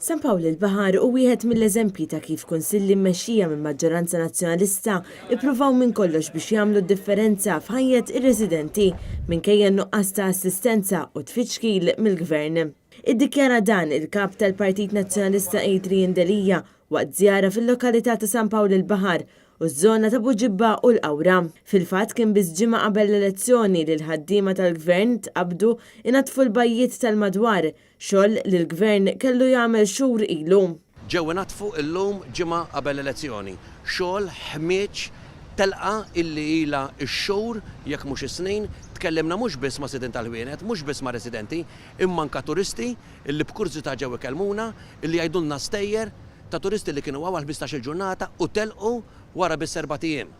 San Pawl il-Baħar u wieħed mill-eżempji ta' kif kunsilli mmexxija minn maġġoranza nazzjonalista ippruvaw minn kollox biex jagħmlu differenza f'ħajjet ir-residenti minkejja nuqqas ta' assistenza u tfittxkil mill-gvern. Iddikjara dan il-kap tal-Partit Nazzjonalista Adrian Delija waqt żjara fil-lokalità ta' San Pawl il-Baħar u ż-żona ta' Buġibba u l-Qawra. Fil-fatt kien biss ġimgħa qabel l-elezzjoni li l-ħaddiema tal-gvern tqabdu inatfu l-bajjiet tal-madwar, xogħol li l-gvern kellu jagħmel xhur ilu. Ġew inatfu llum ġimgħa qabel l-elezzjoni. Xogħol ħmieġ telqa illi ilha x-xhur jekk mhux is-snin tkellimna mhux biss ma' sidin tal-ħwienet, mhux biss ma' residenti, imma anke turisti illi b'kurzità ġew ikellmuna, illi jgħidulna stejjer ta' turisti li kienu għawal 15-il ġurnata u telqu wara biss 4 ijiem.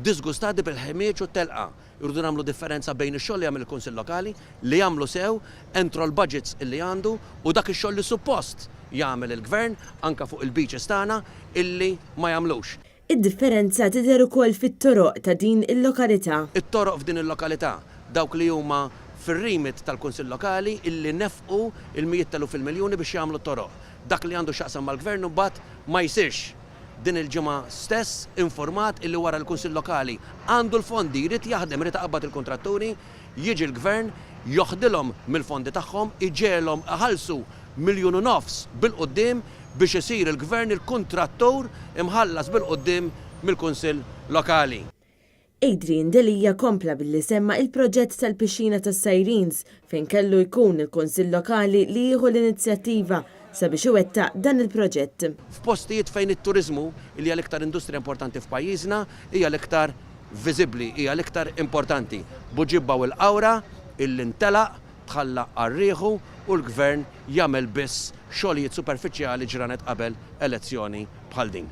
Disgustati bil-ħmieġ u telqa. Irridu nagħmlu differenza bejn ix-xogħol li jagħmel il-Kunsill Lokali li jagħmlu sew entru l-budgets illi għandu u dak ix-xogħol li suppost jagħmel il-Gvern anke fuq il-beaches tagħna illi ma jagħmlux. Id-differenza tidher ukoll fit-toroq ta' din il-lokalità. It-toroq f'din il-lokalità dawk li huma fir-remit tal-Kunsill Lokali illi nefqu il-mijiet teluf il-miljuni biex jagħmlu t-toroq. Dak li għandu x'aqsam mal-Gvern mbagħad ma jsirx. Din il-ġimgħa stess informat illi wara l-Kunsill Lokali għandu l-fondi jrid jaħdem irid taqbad il-kontratturi, jiġi l-Gvern joħdilhom mill-fondi tagħhom, iġelhom ħalsu 1.5 miljun bil-qudiem biex isir il-Gvern il-kontrattur imħallas bil-qudiem mill-Kunsill Lokali. Adrian Delija kompla billi semma il-proġett tal-pixxina tas-Sirens fejn kellu jkun il-Kunsill Lokali li jieħu l-inizjattiva sabiex iwettaq dan il-proġett. F'postijiet fejn it-turiżmu li hija l-iktar industrija importanti f'pajjiżna hija l-iktar viżibbli, hija l-iktar importanti. Buġibba u l-Qawra illi ntelaq tħallaq għar-rieħu u l-Gvern jagħmel biss xogħlijiet superfiċjali ġranet qabel elezzjoni bħal din.